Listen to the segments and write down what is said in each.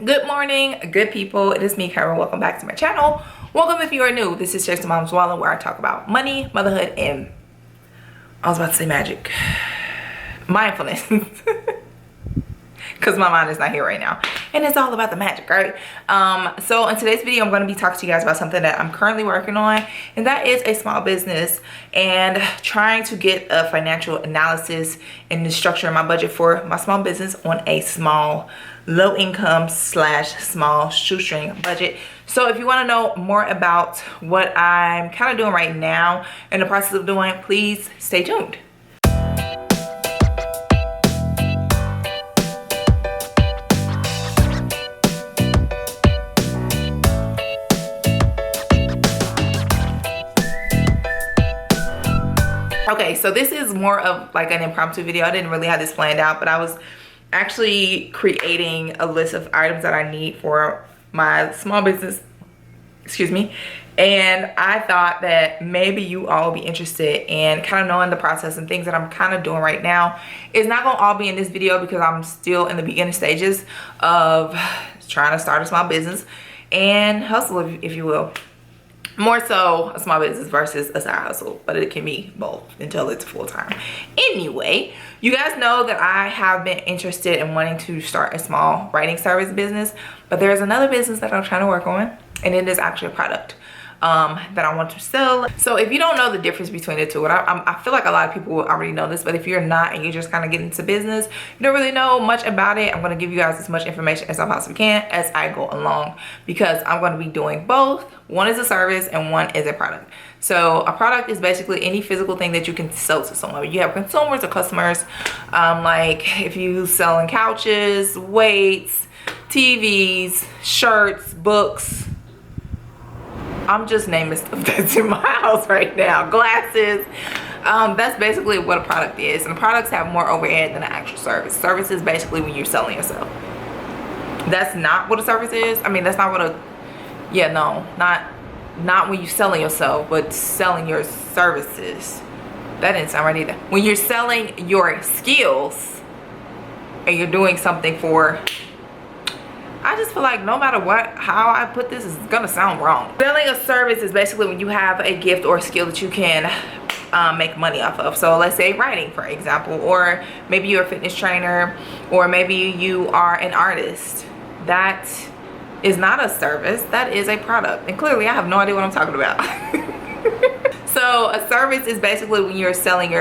Good morning, good people. It is me, Kyra. Welcome back to my channel. Welcome if you are new. This is Chase the Mom's Wallet, where I talk about money, motherhood, and I was about to say magic. Mindfulness. Because my mind is not here right now. And it's all about the magic, right? So in today's video, I'm going to be talking to you guys about something that I'm currently working on. And that is a small business and trying to get a financial analysis and the structure of my budget for my small business on a small, low income / small shoestring budget. So if you want to know more about what I'm kind of doing right now in the process of doing, please stay tuned. Okay, so this is more of like an impromptu video. I didn't really have this planned out, but I was actually creating a list of items that I need for my small business, excuse me. And I thought that maybe you all would be interested in kind of knowing the process and things that I'm kind of doing right now. It's not gonna all be in this video because I'm still in the beginning stages of trying to start a small business and hustle, if you will. More so a small business versus a side hustle, but it can be both until it's full-time. Anyway, you guys know that I have been interested in wanting to start a small writing service business, but there's another business that I'm trying to work on, and it is actually a product that I want to sell. So if you don't know the difference between the two, and I feel like a lot of people already know this, but if you're not and you're just kind of getting into business, you don't really know much about it, I'm going to give you guys as much information as I possibly can as I go along, because I'm going to be doing both. One is a service and one is a product. So a product is basically any physical thing that you can sell to someone. You have consumers or customers, like if you selling couches, weights, TVs, shirts, books. I'm just naming stuff that's in my house right now. Glasses. That's basically what a product is. And products have more overhead than an actual service. Service is basically when you're selling yourself. That's not what a service is. I mean, that's not what a, yeah, no, not when you're selling yourself, but selling your services. That didn't sound right either. When you're selling your skills and you're doing something for, I just feel like no matter what, how I put this is gonna sound wrong. Selling a service is basically when you have a gift or a skill that you can make money off of. So let's say writing, for example, or maybe you're a fitness trainer, or maybe you are an artist. That is not a service, that is a product. And clearly I have no idea what I'm talking about. So a service is basically when you're selling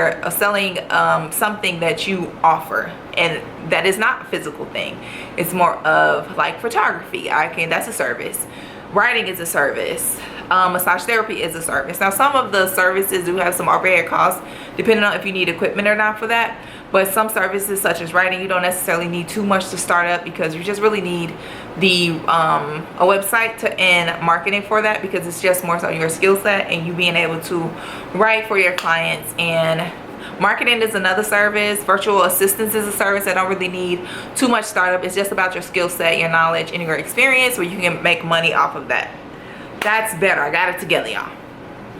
something that you offer, and that is not a physical thing. It's more of like photography. That's a service. Writing is a service. Massage therapy is a service. Now some of the services do have some overhead costs depending on if you need equipment or not for that. But some services such as writing, you don't necessarily need too much to start up, because you just really need the a website and marketing for that, because it's just more so your skill set and you being able to write for your clients. And marketing is another service. Virtual assistants is a service that don't really need too much startup. It's just about your skill set, your knowledge, and your experience, where you can make money off of that. That's better. I got it together, y'all.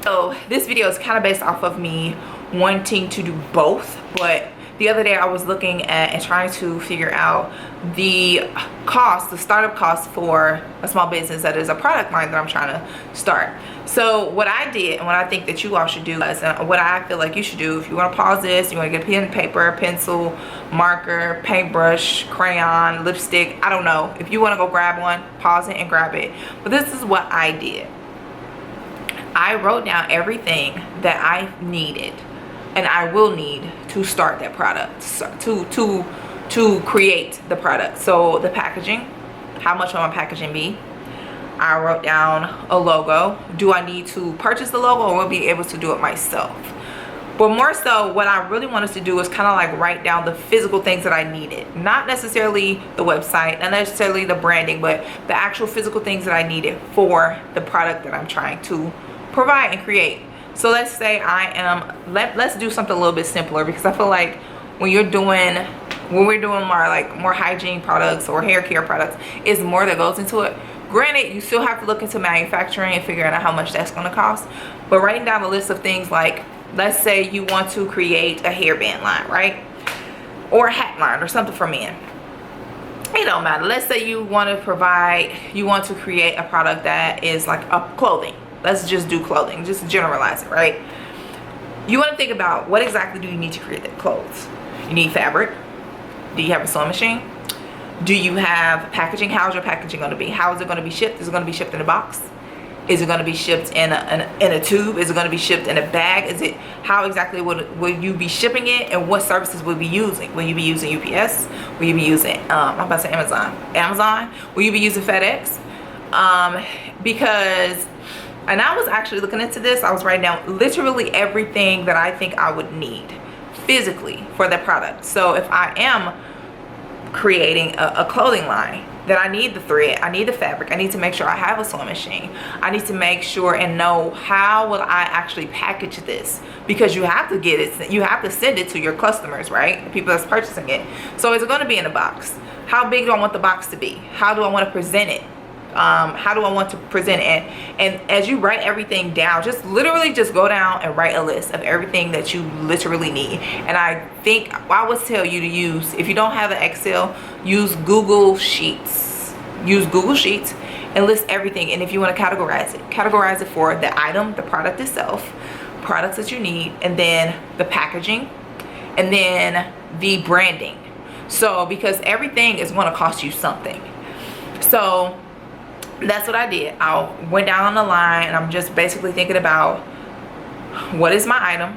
So this video is kind of based off of me wanting to do both, but the other day I was looking at and trying to figure out the cost, the startup cost for a small business that is a product line that I'm trying to start. So what I did, and what I think that you all should do, is, and what I feel like you should do, if you want to pause this, you want to get a pen and paper, pencil, marker, paintbrush, crayon, lipstick, I don't know. If you want to go grab one, pause it and grab it. But this is what I did. I wrote down everything that I needed and I will need to start that product, to create the product. So the packaging, how much will my packaging be? I wrote down a logo. Do I need to purchase the logo, or will I be able to do it myself? But more so, what I really wanted to do was kind of like write down the physical things that I needed. Not necessarily the website, not necessarily the branding, but the actual physical things that I needed for the product that I'm trying to provide and create. So let's say let's do something a little bit simpler, because I feel like when we're doing more hygiene products or hair care products, it's more that goes into it. Granted, you still have to look into manufacturing and figuring out how much that's going to cost, but writing down a list of things like, let's say you want to create a hairband line, right? Or a hat line or something for men. it don't matter. Let's say you want to create a product that is like a clothing. Let's just do clothing, just generalize it, right? You want to think about what exactly do you need to create the clothes. You need fabric. Do you have a sewing machine? Do you have packaging? How's your packaging going to be? How is it going to be shipped? Is it going to be shipped in a box? Is it going to be shipped in a tube? Is it going to be shipped in a bag? How exactly will you be shipping it, and what services will you be using? Will you be using UPS? Will you be using I'm about to say Amazon? Will you be using FedEx? Because, and I was actually looking into this. I was writing down literally everything that I think I would need physically for that product. So if I am creating a clothing line, then I need the thread, I need the fabric, I need to make sure I have a sewing machine, I need to make sure and know how will I actually package this, because you have to get it, you have to send it to your customers, right? The people that's purchasing it. So is it going to be in a box? How big do I want the box to be? How do I want to present it? How do I want to present it? And as you write everything down, just literally just go down and write a list of everything that you literally need. And I think I would tell you to use, if you don't have an Excel, use Google Sheets. Use Google Sheets and list everything. And if you want to categorize it for the item, the product itself, products that you need, and then the packaging, and then the branding. So because everything is going to cost you something. So that's what I did. I went down the line and I'm just basically thinking about what is my item,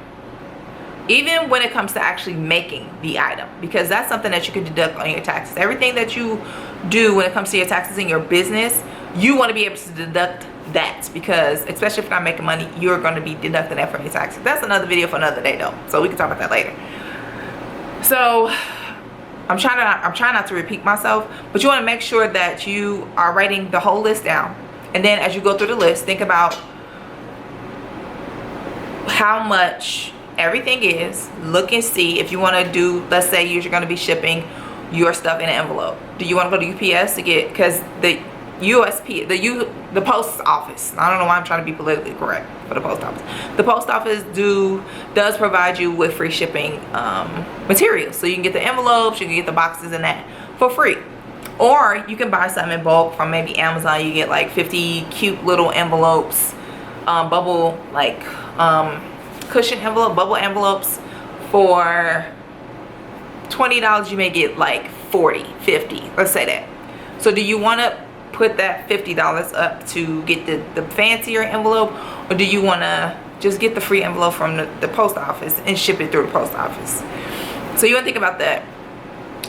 even when it comes to actually making the item, because that's something that you can deduct on your taxes. Everything that you do when it comes to your taxes in your business, you want to be able to deduct that, because especially if you're not making money, you're going to be deducting that from your taxes. That's another video for another day though, so we can talk about that later. So I'm trying not to repeat myself, but you want to make sure that you are writing the whole list down. And then as you go through the list, think about how much everything is. Look and see if you want to do, let's say you're going to be shipping your stuff in an envelope. Do you want to go to UPS to get, because the USP, the post office, I don't know why I'm trying to be politically correct for the post office. The post office does provide you with free shipping materials. So you can get the envelopes, you can get the boxes and that for free. Or you can buy something in bulk from maybe Amazon. You get like 50 cute little envelopes, bubble, like cushion envelope, bubble envelopes for $20. You may get like 40, 50, let's say that. So do you want to put that $50 up to get the fancier envelope, or do you want to just get the free envelope from the post office and ship it through the post office? So you want to think about that.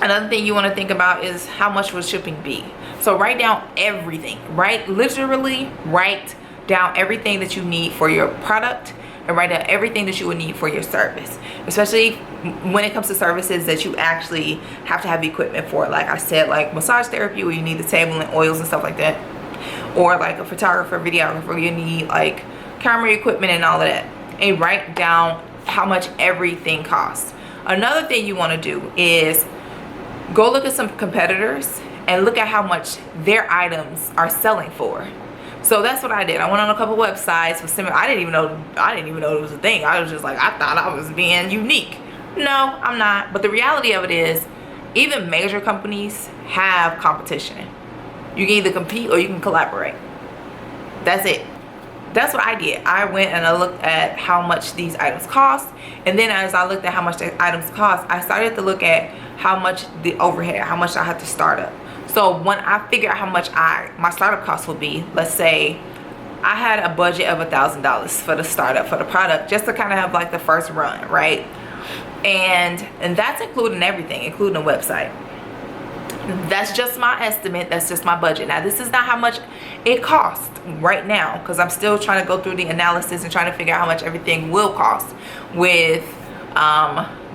Another thing you want to think about is how much will shipping be. So write down everything, literally write down everything that you need for your product, and write down everything that you would need for your service, especially when it comes to services that you actually have to have equipment for. Like I said, like massage therapy, where you need the table and oils and stuff like that, or like a photographer, videographer, you need like camera equipment and all of that. And write down how much everything costs. Another thing you want to do is go look at some competitors and look at how much their items are selling for. So that's what I did. I went on a couple websites with similar. I didn't even know it was a thing. I was just like, I thought I was being unique. No, I'm not. But the reality of it is, even major companies have competition. You can either compete or you can collaborate. That's it. That's what I did. I went and I looked at how much these items cost, and then as I looked at how much the items cost, I started to look at how much the overhead, how much I had to start up. So when I figured out how much my startup cost would be, let's say I had a budget of $1,000 for the startup for the product, just to kind of have like the first run, right? And that's including everything, including the website. That's just my estimate. That's just my budget. Now this is not how much it costs right now, because I'm still trying to go through the analysis and trying to figure out how much everything will cost with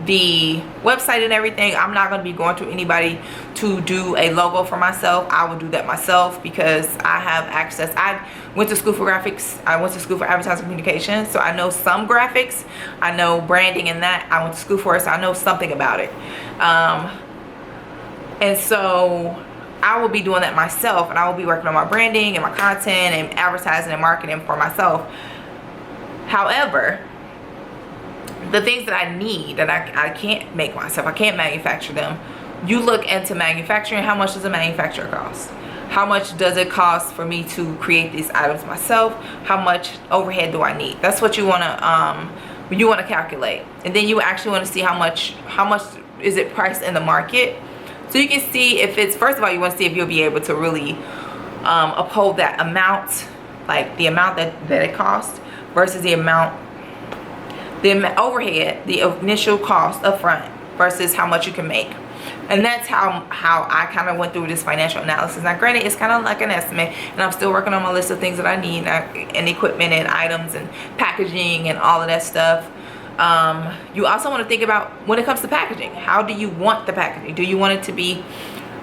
the website and everything. I'm not going to be going to anybody to do a logo for myself. I will do that myself because I have access. I went to school for graphics. I went to school for advertising communication, so I know some graphics. I know branding and that. I went to school for it, so I know something about it. And so I will be doing that myself, and I will be working on my branding and my content and advertising and marketing for myself. However, the things that I need that I can't make myself, I can't manufacture them, you look into manufacturing. How much does a manufacturer cost? How much does it cost for me to create these items myself? How much overhead do I need? That's what you want to calculate. And then you actually want to see how much is it priced in the market. So you can see if it's, first of all, you want to see if you'll be able to really uphold that amount, like the amount that it costs versus the overhead, the initial cost up front versus how much you can make. And that's how I kind of went through this financial analysis. Now granted, it's kind of like an estimate, and I'm still working on my list of things that I need, and equipment and items and packaging and all of that stuff. You also want to think about, when it comes to packaging, how do you want the packaging? Do you want it to be,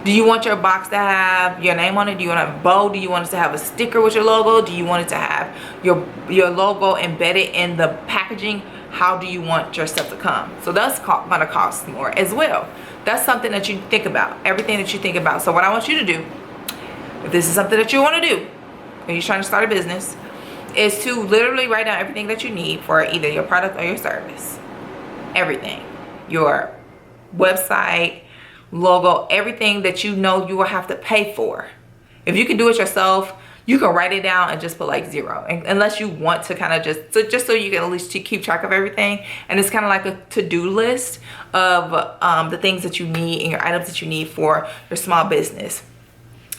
do you want your box to have your name on it? Do you want to have a bow? Do you want it to have a sticker with your logo? Do you want it to have your logo embedded in the packaging? How do you want your stuff to come? So that's going to cost more as well. That's something that you think about, everything that you think about. So what I want you to do, if this is something that you want to do when you're trying to start a business, is to literally write down everything that you need for either your product or your service. Everything. Your website, logo, everything that you know you will have to pay for. If you can do it yourself, you can write it down and just put like 0, and unless you want to kind of just so you can at least keep track of everything. And it's kind of like a to-do list of the things that you need and your items that you need for your small business.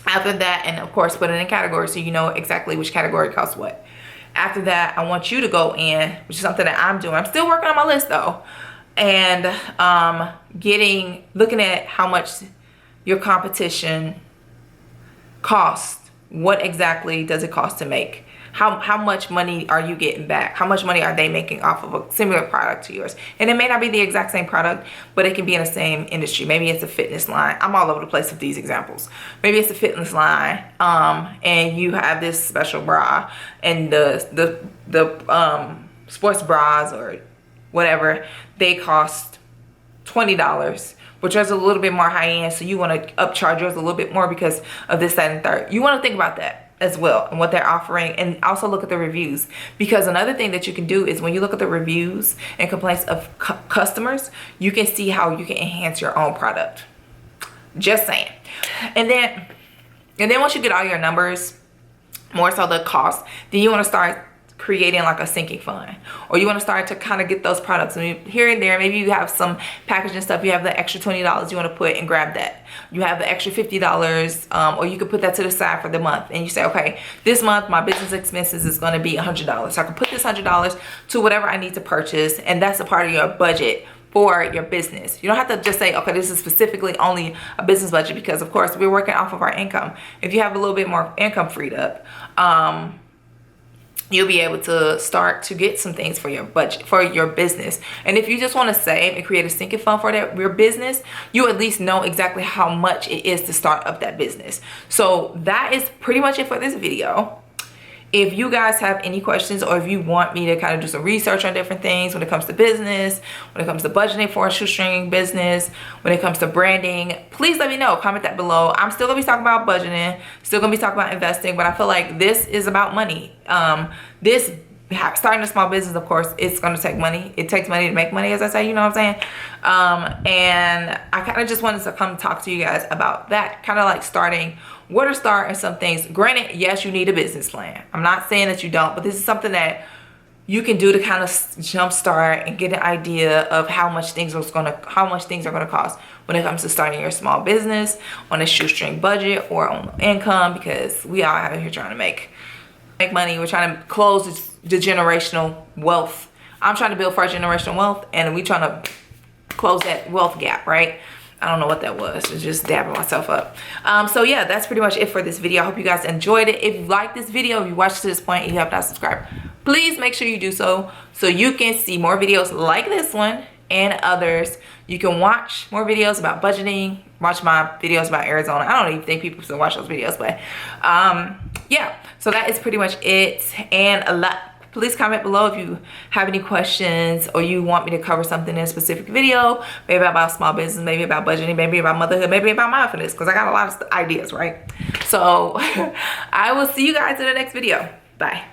After that, and of course put it in categories so you know exactly which category costs what. After that, I want you to go in, which is something that I'm doing. I'm still working on my list though, and looking at how much your competition costs. What exactly does it cost to make? How much money are you getting back? How much money are they making off of a similar product to yours? And it may not be the exact same product, but it can be in the same industry. Maybe it's a fitness line. I'm all over the place with these examples. Maybe it's a fitness line, and you have this special bra, and the sports bras or whatever, they cost $20, which is a little bit more high end. So you want to upcharge yours a little bit more because of this, that, and third. You want to think about that as well, and what they're offering, and also look at the reviews. Because another thing that you can do is when you look at the reviews and complaints of customers, you can see how you can enhance your own product. Just saying. And then once you get all your numbers, more so the cost, then you want to start creating like a sinking fund, or you want to start to kind of get those products. I mean, here and there, maybe you have some packaging stuff, you have the extra $20 you want to put and grab that. You have the extra $50, or you could put that to the side for the month, and you say, okay, this month my business expenses is going to be $100, so I can put this $100 to whatever I need to purchase, and that's a part of your budget for your business. You don't have to just say, okay, this is specifically only a business budget, because of course we're working off of our income. If you have a little bit more income freed up, you'll be able to start to get some things for your budget, for your business. And if you just want to save and create a sinking fund for your business, you at least know exactly how much it is to start up that business. So that is pretty much it for this video. If you guys have any questions, or if you want me to kind of do some research on different things when it comes to business, when it comes to budgeting for a shoestring business, when it comes to branding, please let me know. Comment that below. I'm still gonna be talking about budgeting, still gonna be talking about investing, but I feel like this is about money. Starting a small business, of course, it's gonna take money. It takes money to make money, as I say, you know what I'm saying? And I kind of just wanted to come talk to you guys about that, kind of like starting, where to start and some things. Granted, yes, you need a business plan. I'm not saying that you don't, but this is something that you can do to kind of jumpstart and get an idea of how much things are gonna cost when it comes to starting your small business on a shoestring budget or on income, because we all out here trying to make money. We're trying to close the generational wealth. I'm trying to build first generational wealth, and we trying to close that wealth gap, right? I don't know what that was. It's just dabbing myself up. So yeah, that's pretty much it for this video. I hope you guys enjoyed it. If you like this video, if you watched to this point and you have not subscribed, please make sure you do so you can see more videos like this one and others. You can watch more videos about budgeting, watch my videos about Arizona. I don't even think people still watch those videos, but yeah, so that is pretty much it. And please comment below if you have any questions, or you want me to cover something in a specific video, maybe about small business, maybe about budgeting, maybe about motherhood, maybe about mindfulness, because I got a lot of ideas, right? So I will see you guys in the next video. Bye.